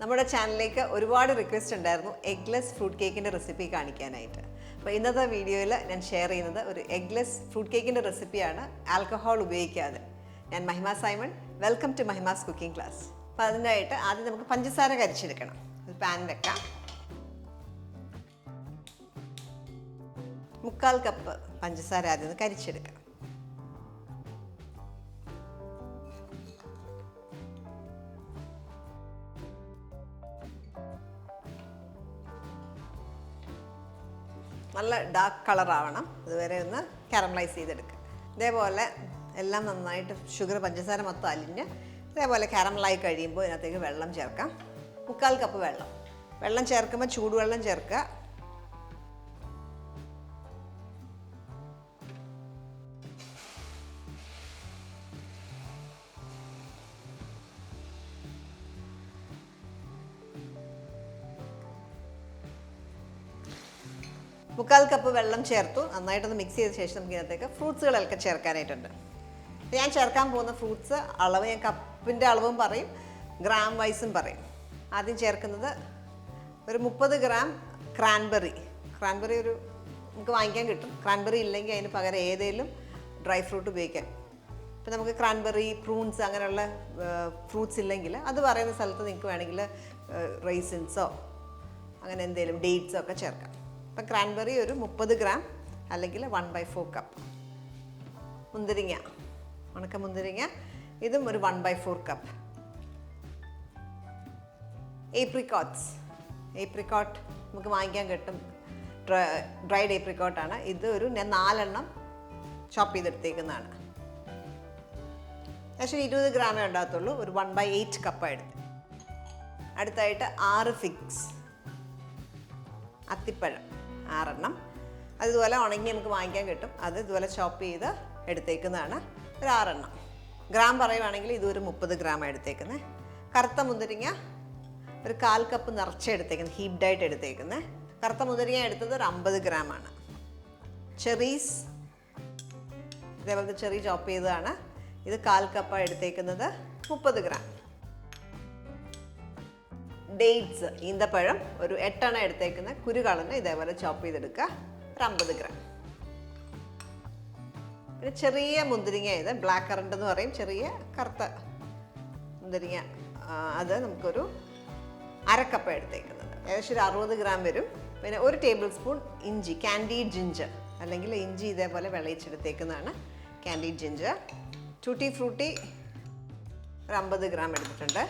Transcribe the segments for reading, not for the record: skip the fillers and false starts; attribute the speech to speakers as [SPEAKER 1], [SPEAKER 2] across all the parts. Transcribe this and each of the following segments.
[SPEAKER 1] നമ്മുടെ ചാനലിലേക്ക് ഒരുപാട് റിക്വസ്റ്റ് ഉണ്ടായിരുന്നു എഗ്ലെസ് ഫ്രൂട്ട് കേക്കിൻ്റെ റെസിപ്പി കാണിക്കാനായിട്ട്. അപ്പോൾ ഇന്നത്തെ വീഡിയോയിൽ ഞാൻ ഷെയർ ചെയ്യുന്നത് ഒരു എഗ്ലെസ് ഫ്രൂട്ട് കേക്കിൻ്റെ റെസിപ്പിയാണ്, ആൽക്കഹോൾ ഉപയോഗിക്കാതെ. ഞാൻ Mahima Simon, welcome to Mahima's cooking class. അപ്പോൾ അതിനായിട്ട് ആദ്യം നമുക്ക് പഞ്ചസാര കരിച്ചെടുക്കണം. ഒരു പാൻ വെക്കാം. 1/4 കപ്പ് പഞ്ചസാര ആദ്യം ഒന്ന് കരിച്ചെടുക്കാം. നല്ല ഡാർക്ക് കളർ ആവണം, അതുവരെ ഒന്ന് കാരമലൈസ് ചെയ്തെടുക്കുക. ഇതേപോലെ എല്ലാം നന്നായിട്ട് ഷുഗർ പഞ്ചസാര മൊത്തം അലിഞ്ഞ് ഇതേപോലെ കാരമലായി കഴിയുമ്പോൾ ഇതിനകത്തേക്ക് വെള്ളം ചേർക്കാം. 1/4 കപ്പ് വെള്ളം ചേർക്കുമ്പോൾ ചൂടുവെള്ളം ചേർക്കുക. മുക്കാൽ കപ്പ് വെള്ളം ചേർത്തു. നന്നായിട്ടൊന്ന് മിക്സ് ചെയ്ത ശേഷം നമുക്ക് ഇതിനകത്തേക്ക് ഫ്രൂട്ട്സുകളൊക്കെ ചേർക്കാനായിട്ടുണ്ട്. ഞാൻ ചേർക്കാൻ പോകുന്ന ഫ്രൂട്ട്സ് അളവ് ഞാൻ കപ്പിൻ്റെ അളവും പറയും, ഗ്രാം വൈസും പറയും. ആദ്യം ചേർക്കുന്നത് ഒരു 30 ഗ്രാം ക്രാൻബെറി. ഒരു നമുക്ക് വാങ്ങിക്കാൻ കിട്ടും. ക്രാൻബെറി ഇല്ലെങ്കിൽ അതിന് പകരം ഏതെങ്കിലും ഡ്രൈ ഫ്രൂട്ട് ഉപയോഗിക്കാം. ഇപ്പം നമുക്ക് ക്രാൻബെറി, പ്രൂൺസ് അങ്ങനെയുള്ള ഫ്രൂട്ട്സ് ഇല്ലെങ്കിൽ അത് പറയുന്ന സ്ഥലത്ത് നിങ്ങൾക്ക് വേണമെങ്കിൽ റൈസിൻസോ അങ്ങനെ എന്തെങ്കിലും ഡേറ്റ്സോ ഒക്കെ ചേർക്കാം. ഇപ്പം ക്രാൻബെറി ഒരു 30 ഗ്രാം അല്ലെങ്കിൽ 1/4 കപ്പ്. മുന്തിരിങ്ങ, ഉണക്ക മുന്തിരിങ്ങ, ഇതും ഒരു 1/4 കപ്പ്. ഏപ്രിക്കോട്ട് നമുക്ക് വാങ്ങിക്കാൻ കിട്ടും, ഡ്രൈഡ് ഏപ്രിക്കോട്ടാണ്. ഇത് ഞാൻ 4 എണ്ണം ചോപ്പ് ചെയ്തെടുത്തേക്കുന്നതാണ്. പക്ഷേ 20 ഗ്രാമേ ഉണ്ടാകത്തുള്ളൂ. ഒരു 1/8 കപ്പാണ് എടുത്ത്. അടുത്തായിട്ട് 6 ഫിഗ്സ്, അത്തിപ്പഴം 6 എണ്ണം. അതുപോലെ ഉണങ്ങി നമുക്ക് വാങ്ങിക്കാൻ കിട്ടും, അത് ഇതുപോലെ ചോപ്പ് ചെയ്ത് എടുത്തേക്കുന്നതാണ്. ഒരു 6 എണ്ണം. ഗ്രാം പറയുവാണെങ്കിൽ ഇതൊരു 30 ഗ്രാമാണ് എടുത്തേക്കുന്നത്. കറുത്ത മുന്തിരിങ്ങ ഒരു 1/4 കപ്പ് നിറച്ച് എടുത്തേക്കുന്നത്, ഹീപ്ഡ് ആയിട്ട് എടുത്തേക്കുന്നത്. കറുത്ത മുന്തിരിങ്ങ എടുത്തത് ഒരു 50 ഗ്രാമാണ്. ചെറീസ്, ഇതേപോലത്തെ ചെറി ചോപ്പ് ചെയ്തതാണ്. ഇത് 1/4 കപ്പാണ് എടുത്തേക്കുന്നത്, 30 ഗ്രാം. ഡേറ്റ്സ്, ഈന്തപ്പഴം ഒരു 8 എണ്ണം എടുത്തേക്കുന്ന, കുരു കളഞ്ഞ് ഇതേപോലെ ചോപ്പ് ചെയ്തെടുക്കുക, ഒരു 50 ഗ്രാം. പിന്നെ ചെറിയ മുന്തിരിങ്ങ, ഇത് ബ്ലാക്ക് കറണ്ട് എന്ന് പറയും, ചെറിയ കറുത്ത മുന്തിരിങ്ങ, അത് നമുക്കൊരു 1/2 കപ്പ് എടുത്തേക്കുന്നത്, ഏകദേശം ഒരു 60 ഗ്രാം വരും. പിന്നെ 1 ടേബിൾ സ്പൂൺ ഇഞ്ചി, കാൻഡീഡ് ജിഞ്ചർ അല്ലെങ്കിൽ ഇഞ്ചി ഇതേപോലെ വിളയിച്ചെടുത്തേക്കുന്നതാണ്, കാൻഡീഡ് ജിഞ്ചർ. ടൂട്ടി ഫ്രൂട്ടി ഒരു 50 ഗ്രാം എടുത്തിട്ടുണ്ട്.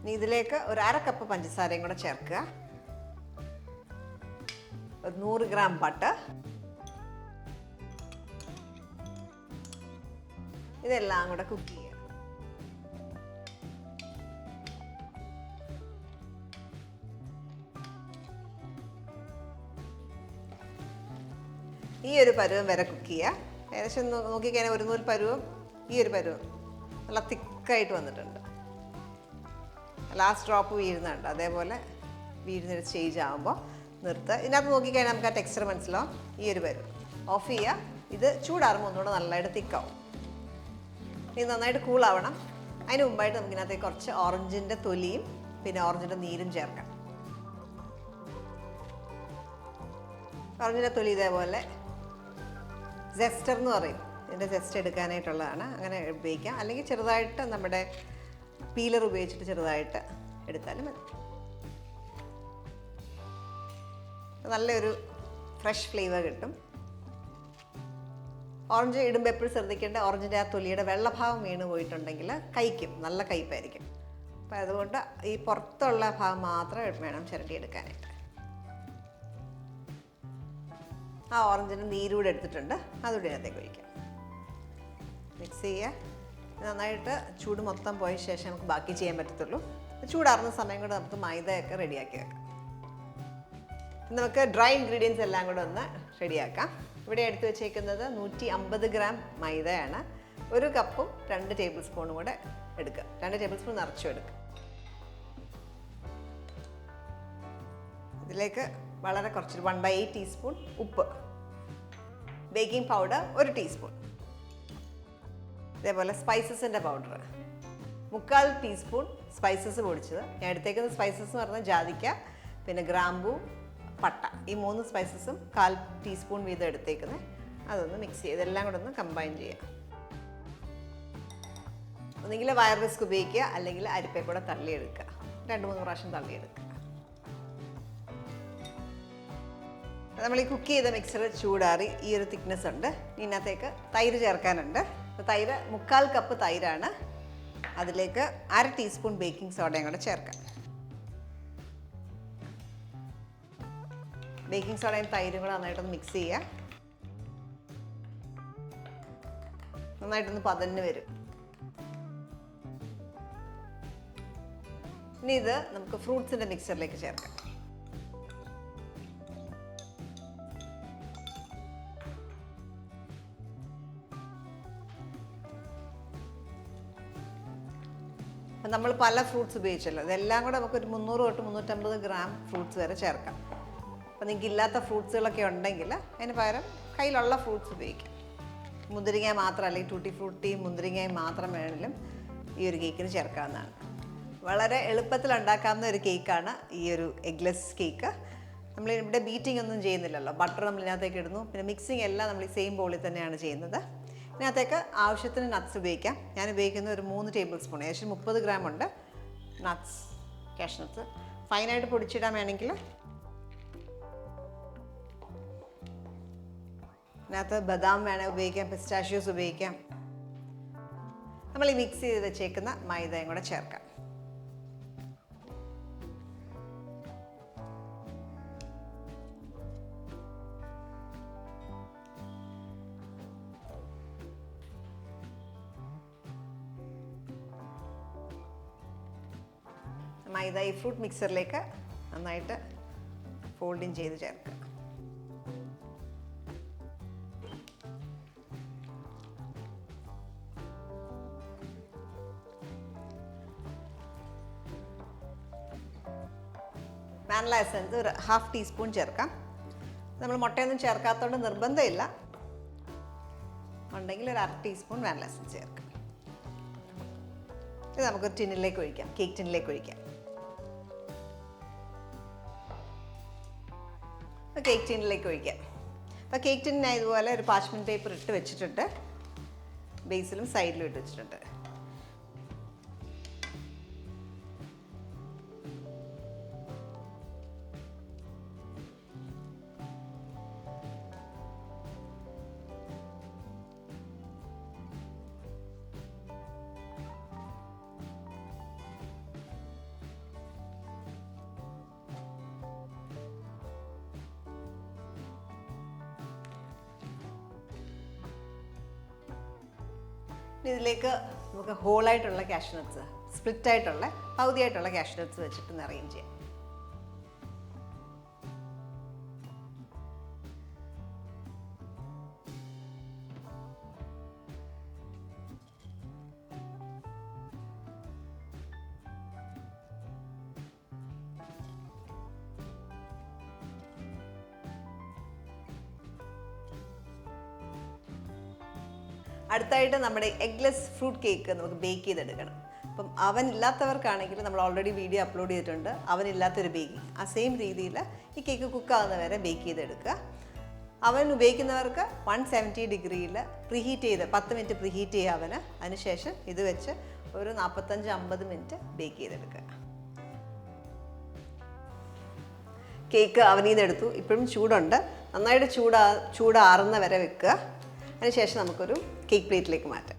[SPEAKER 1] ഇനി ഇതിലേക്ക് ഒരു 1/2 കപ്പ് പഞ്ചസാരയും കൂടെ ചേർക്കുക. ഒരു 100 ഗ്രാം ബട്ടർ. ഇതെല്ലാം കൂടെ കുക്ക് ചെയ്യുക. ഈ ഒരു പരുവം വരെ കുക്ക് ചെയ്യുക. ഏകദേശം നോക്കിക്കഴിഞ്ഞാൽ ഒരു 100 പരുവം, ഈ ഒരു പരുവം നല്ല തിക്കായിട്ട് വന്നിട്ടുണ്ട്. ലാസ്റ്റ് ഡ്രോപ്പ് വീഴുന്നുണ്ട്, അതേപോലെ വീഴുന്നൊരു സ്റ്റേജ് ആകുമ്പോൾ നിർത്തുക. ഇതിനകത്ത് നോക്കിക്കഴിഞ്ഞാൽ നമുക്ക് ആ ടെക്സ്ചർ മനസ്സിലാവും. ഈ ഒരു പരുവം ഓഫ് ചെയ്യുക. ഇത് ചൂടാറുമ്പോൾ ഒന്നുകൂടെ നല്ലതായിട്ട് തിക്കാവും. ഇത് നന്നായിട്ട് കൂളാവണം. അതിന് മുമ്പായിട്ട് നമുക്ക് ഇതിനകത്തേക്ക് കുറച്ച് ഓറഞ്ചിൻ്റെ തൊലിയും പിന്നെ ഓറഞ്ചിൻ്റെ നീരും ചേർക്കാം. ഓറഞ്ചിൻ്റെ തൊലി ഇതേപോലെ ജെസ്റ്റർ എന്ന് പറയും, ഇതിൻ്റെ ജെസ്റ്റ് എടുക്കാനായിട്ടുള്ളതാണ്, അങ്ങനെ ഉപയോഗിക്കാം. അല്ലെങ്കിൽ ചെറുതായിട്ട് നമ്മുടെ പീലർ ഉപയോഗിച്ചിട്ട് ചെറുതായിട്ട് എടുത്താലും മതി. നല്ലൊരു ഫ്രഷ് ഫ്ലേവർ കിട്ടും. ഓറഞ്ച് ഇടുമ്പോൾ എപ്പോഴും ശ്രദ്ധിക്കേണ്ട, ഓറഞ്ചിൻ്റെ ആ തൊലിയുടെ വെള്ളഭാഗം വീണ് പോയിട്ടുണ്ടെങ്കിൽ കയ്ക്കും, നല്ല കയ്പ്പായിരിക്കും. അപ്പം അതുകൊണ്ട് ഈ പുറത്തുള്ള ഭാഗം മാത്രം വേണം ചിരണ്ടിയെടുക്കാനായിട്ട്. ആ ഓറഞ്ചിൻ്റെ നീരൂടെ എടുത്തിട്ടുണ്ട്, അതുകൂടെ അതിനകത്തേക്ക് ഒഴിക്കാം. മിക്സ് ചെയ്യുക. നന്നായിട്ട് ചൂട് മൊത്തം പോയ ശേഷം നമുക്ക് ബാക്കി ചെയ്യാൻ പറ്റത്തുള്ളൂ. ചൂടാറുന്ന സമയം കൊണ്ട് നമുക്ക് മൈദയൊക്കെ റെഡിയാക്കി വെക്കാം. നമുക്ക് ഡ്രൈ ഇൻഗ്രീഡിയൻസ് എല്ലാം കൂടെ ഒന്ന് റെഡിയാക്കാം. ഇവിടെ എടുത്ത് വെച്ചേക്കുന്നത് 150 ഗ്രാം മൈദയാണ്. 1 കപ്പും 2 ടേബിൾ സ്പൂണും കൂടെ എടുക്കുക. 2 ടേബിൾ സ്പൂൺ നിറച്ചും എടുക്കുക. ഇതിലേക്ക് വളരെ കുറച്ച് 1/8 ടീസ്പൂൺ ഉപ്പ്, ബേക്കിംഗ് പൗഡർ 1 ടീസ്പൂൺ, ഇതേപോലെ സ്പൈസസിൻ്റെ പൗഡർ മുക്കാൽ ടീസ്പൂൺ സ്പൈസസ് പൊടിച്ചത്. ഞാൻ എടുത്തേക്കുന്ന സ്പൈസസ് എന്ന് പറഞ്ഞാൽ ജാതിക്ക, പിന്നെ ഗ്രാമ്പൂ, പട്ട, ഈ 3 സ്പൈസസും 1/4 ടീസ്പൂൺ വീതം എടുത്തേക്കുന്നത്. അതൊന്ന് മിക്സ് ചെയ്ത് എല്ലാം കൂടെ ഒന്ന് കമ്പൈൻ ചെയ്യാം. ഒന്നെങ്കിൽ വയർ വിസ്ക് ഉപയോഗിക്കുക, അല്ലെങ്കിൽ അരിപ്പയിൽ കൂടെ തള്ളിയെടുക്കുക. 2-3 പ്രാവശ്യം തള്ളിയെടുക്കുക. നമ്മൾ ഈ കുക്ക് ചെയ്ത മിക്സർ ചൂടാറി ഈ ഒരു തിക്നെസ് ഉണ്ട്. ഇതിനകത്തേക്ക് തൈര് ചേർക്കാനുണ്ട്. തൈര് 3/4 കപ്പ് തൈരാണ്. അതിലേക്ക് 1/2 ടീസ്പൂൺ ബേക്കിംഗ് സോഡയും കൂടെ ചേർക്കാം. ബേക്കിംഗ് സോഡയും തൈരും കൂടെ നന്നായിട്ടൊന്ന് മിക്സ് ചെയ്യുക. നന്നായിട്ടൊന്ന് പതഞ്ഞ് വരും. ഇനി ഇത് നമുക്ക് ഫ്രൂട്ട്സിൻ്റെ മിക്സറിലേക്ക് ചേർക്കാം. നമ്മൾ പല ഫ്രൂട്ട്സ് ഉപയോഗിച്ചല്ലോ, ഇതെല്ലാം കൂടെ നമുക്കൊരു 300 തൊട്ട് 350 ഗ്രാം ഫ്രൂട്ട്സ് വരെ ചേർക്കാം. അപ്പോൾ നിങ്ങൾക്ക് ഇല്ലാത്ത ഫ്രൂട്ട്സുകളൊക്കെ ഉണ്ടെങ്കിൽ അതിന് പകരം കയ്യിലുള്ള ഫ്രൂട്ട്സ് ഉപയോഗിക്കാം. മുന്തിരിങ്ങ മാത്രം, അല്ലെങ്കിൽ ടൂട്ടി ഫ്രൂട്ടിയും മുന്തിരിങ്ങയും മാത്രം വേണമെങ്കിലും ഈ ഒരു കേക്കിന് ചേർക്കാവുന്നതാണ്. വളരെ എളുപ്പത്തിൽ ഉണ്ടാക്കാവുന്ന ഒരു കേക്കാണ് ഈ ഒരു എഗ്ലെസ് കേക്ക്. നമ്മൾ ഇവിടെ ബീറ്റിംഗ് ഒന്നും ചെയ്യുന്നില്ലല്ലോ, ബട്ടർ നമ്മൾ ഇതിനകത്തേക്ക് ഇടുന്നു. പിന്നെ മിക്സിങ് എല്ലാം നമ്മൾ ഈ സെയിം ബോളിൽ തന്നെയാണ് ചെയ്യുന്നത്. ഇതിനകത്തേക്ക് ആവശ്യത്തിന് നട്ട്സ് ഉപയോഗിക്കാം. ഞാൻ ഉപയോഗിക്കുന്നത് ഒരു 3 ടേബിൾ സ്പൂൺ, ഏകദേശം 30 ഗ്രാം ഉണ്ട് നട്ട്സ്, കാഷ്നട്ട്സ്. ഫൈനായിട്ട് പൊടിച്ചിടാൻ വേണമെങ്കിൽ ഇതിനകത്ത് ബദാം വേണേൽ ഉപയോഗിക്കാം, പിസ്റ്റാഷ്യോസ് ഉപയോഗിക്കാം. നമ്മൾ ഈ മിക്സ് ചെയ്ത് വെച്ചേക്കുന്ന മൈദയും കൂടെ ചേർക്കാം. മൈദ ഈ ഫ്രൂട്ട് മിക്സറിലേക്ക് നന്നായിട്ട് ഫോൾഡിങ് ചെയ്ത് ചേർക്കുക. വാനില എസൻസ് ഒരു 1/2 ടീസ്പൂൺ ചേർക്കാം. നമ്മൾ മുട്ടയൊന്നും ചേർക്കാത്തതുകൊണ്ട് നിർബന്ധമില്ല, ഉണ്ടെങ്കിൽ ഒരു 1/2 ടീസ്പൂൺ വാനില എസൻസ് ചേർക്കാം. ഇത് നമുക്കൊരു ടിന്നിലേക്ക് ഒഴിക്കാം, കേക്ക് ടിന്നിലേക്ക് ഒഴിക്കാം. കേക്ക് ടിന്നിലേക്ക് ഒഴിക്കാം. അപ്പോൾ കേക്ക് ടിന്നിന് ഇതുപോലെ ഒരു പാർച്ച്മെൻറ്റ് പേപ്പർ ഇട്ട് വെച്ചിട്ടുണ്ട്, ബേസിലും സൈഡിലും ഇട്ട് വെച്ചിട്ടുണ്ട്. ഇതിലേക്ക് നമുക്ക് ഹോളായിട്ടുള്ള കാഷ്നട്ട്സ്, സ്പ്ലിറ്റായിട്ടുള്ള പകുതിയായിട്ടുള്ള കാഷ്നട്ട്സ് വെച്ചിട്ട് അറേഞ്ച് ചെയ്യാം. അടുത്തായിട്ട് നമ്മുടെ എഗ്ലെസ് ഫ്രൂട്ട് കേക്ക് നമുക്ക് ബേക്ക് ചെയ്തെടുക്കണം. അപ്പം അവൻ ഇല്ലാത്തവർക്കാണെങ്കിൽ നമ്മൾ ഓൾറെഡി വീഡിയോ അപ്ലോഡ് ചെയ്തിട്ടുണ്ട്, അവനില്ലാത്തൊരു ബേക്കിംഗ്. ആ സെയിം രീതിയിൽ ഈ കേക്ക് കുക്കാവുന്ന വരെ ബേക്ക് ചെയ്തെടുക്കുക. അവൻ ഉപയോഗിക്കുന്നവർക്ക് 170 ഡിഗ്രിയിൽ പ്രീഹീറ്റ് ചെയ്ത് 10 മിനിറ്റ് പ്രീഹീറ്റ് ചെയ്യുക അവന്. അതിനുശേഷം ഇത് വെച്ച് ഒരു 45-50 മിനിറ്റ് ബേക്ക് ചെയ്തെടുക്കുക. കേക്ക് അവനിൽ നിന്ന് എടുത്തു, ഇപ്പോഴും ചൂടുണ്ട്. നന്നായിട്ട് ചൂടാറുന്ന വരെ വെക്കുക. അതിനുശേഷം നമുക്കൊരു കേക്ക് പ്ലേറ്റിലേക്ക് മാറ്റാം.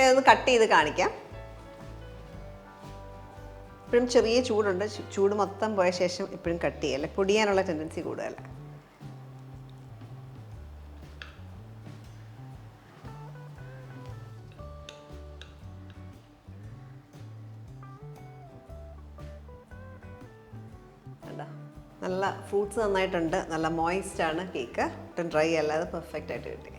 [SPEAKER 1] ഒന്ന് കട്ട് ചെയ്ത് കാണിക്കാം. ഇപ്പോഴും ചെറിയ ചൂടുണ്ട്, ചൂട് മൊത്തം പോയ ശേഷം ഇപ്പോഴും കട്ട് ചെയ്യല്ലേ, പൊടിയാനുള്ള ടെൻഡൻസി കൂടുതലല്ല. നല്ല ഫ്രൂട്ട്സ് നന്നായിട്ടുണ്ട്, നല്ല മോയിസ്റ്റാണ് കേക്ക്, ഒട്ടും ഡ്രൈ അല്ലാതെ പെർഫെക്റ്റ് ആയിട്ട് കിട്ടി.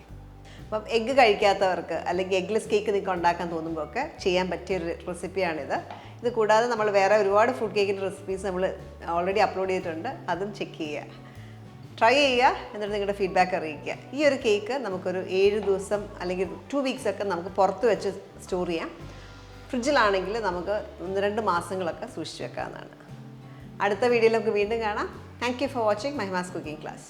[SPEAKER 1] അപ്പം എഗ്ഗ് കഴിക്കാത്തവർക്ക് അല്ലെങ്കിൽ എഗ്ഗ്ലെസ് കേക്ക് നിങ്ങൾക്ക് ഉണ്ടാക്കാൻ തോന്നുമ്പോൾ ഒക്കെ ചെയ്യാൻ പറ്റിയൊരു റെസിപ്പിയാണിത്. ഇത് കൂടാതെ നമ്മൾ വേറെ ഒരുപാട് ഫ്രൂട്ട് കേക്കിൻ്റെ റെസിപ്പീസ് നമ്മൾ ഓൾറെഡി അപ്ലോഡ് ചെയ്തിട്ടുണ്ട്, അതും ചെക്ക് ചെയ്യുക, ട്രൈ ചെയ്യുക, എന്നിട്ട് നിങ്ങളുടെ ഫീഡ്ബാക്ക് അറിയിക്കുക. ഈ ഒരു കേക്ക് നമുക്കൊരു 7 ദിവസം അല്ലെങ്കിൽ 2 വീക്സ് ഒക്കെ നമുക്ക് പുറത്ത് വെച്ച് സ്റ്റോർ ചെയ്യാം. ഫ്രിഡ്ജിലാണെങ്കിൽ നമുക്ക് 1-2 മാസങ്ങളൊക്കെ സൂക്ഷിച്ച് വെക്കാവുന്നതാണ്. അടുത്ത വീഡിയോയിൽ നമുക്ക് വീണ്ടും കാണാം. Thank you for watching Mahima's cooking class.